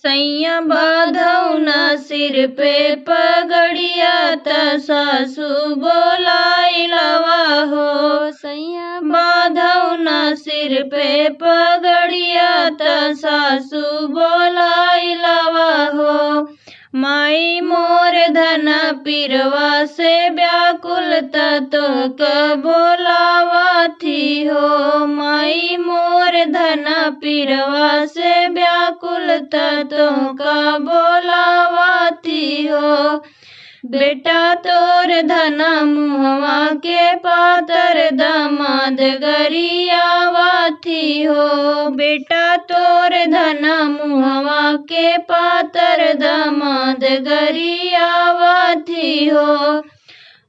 सैया बाधौना सिर पे पगड़िया त सासू बोलाइलवा हो। सैया बाधौना सिर पे पगड़िया त सासू बोलाइलवा हो। माई मोर धन पिरवा से व्याकुल तोहक बोलावा थी हो। माई मोर धन पिरवा से व्याकुल तोहक बोलावा थी हो। बेटा तोर धन मुहवा के पातर दामाद गरियावा थी हो। बेटा तोर धन मुहवा के पातर दामाद गरियावा थी हो।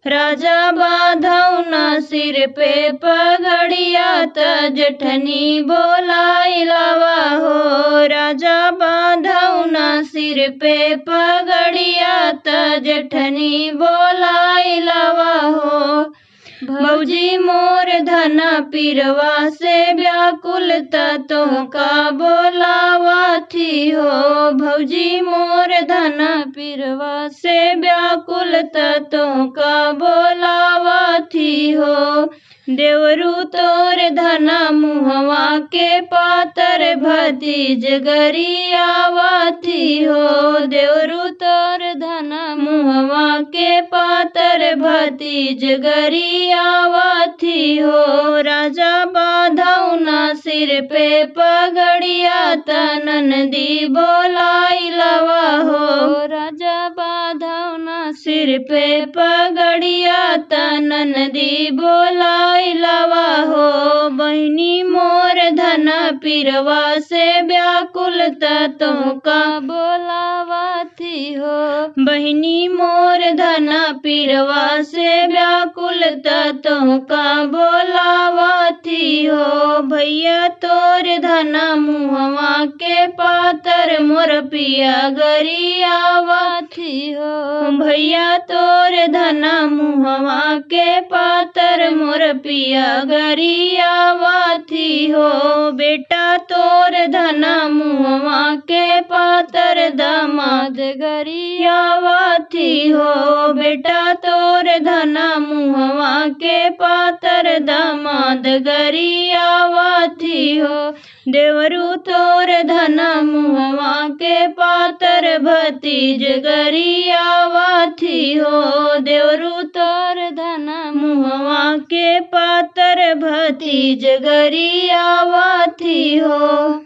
राजा बाधौना सिर पे पगड़िया त जठनी बोलाइलवा हो। राजा बाधौना सिर पे पगड़िया त जठनी बोलाइलवा हो। भौजी मोर धन पिरवा से व्याकुल तोहका बोलावा थी हो। भौजी मोर धन पिरवा से व्याकुल तोहका बोलावा थी हो। देवरू तोर धन मुहवा के पातर भतीज गरियावा थी हो। देवरू तोर धन मुहवा के पातर भतीज गरियावा थी हो। राजा बाधौना सिर पे पगड़िया त ननदी बोलाइलवा हो। राजा बाधौना सिर पे पगड़िया त ननदी बोलाइलवा हो। बहिनी मोर धन पिरवा से व्याकुल तोहका बोलावा थी हो। बहिनी मोर धन पिरवा से व्याकुल तोहका बोलावा थी हो। भैया तोर धन मुहवा के पातर मोर पिया गरियावा थी हो। भैया तोर धन मुहवा के पातर मोर पिया गरियावा थी हो। बेटा तोर धन मुहवा के पातर दामाद गरियावा थी हो। बेटा तोर धन मुहवा के पातर दामाद गरियावा थी हो। देवरू तोर धन मुहवा के पातर भतीज गरियावा थी हो। देवरू तोर धन मुहवा के पातर भतीज गरियावा थी हो।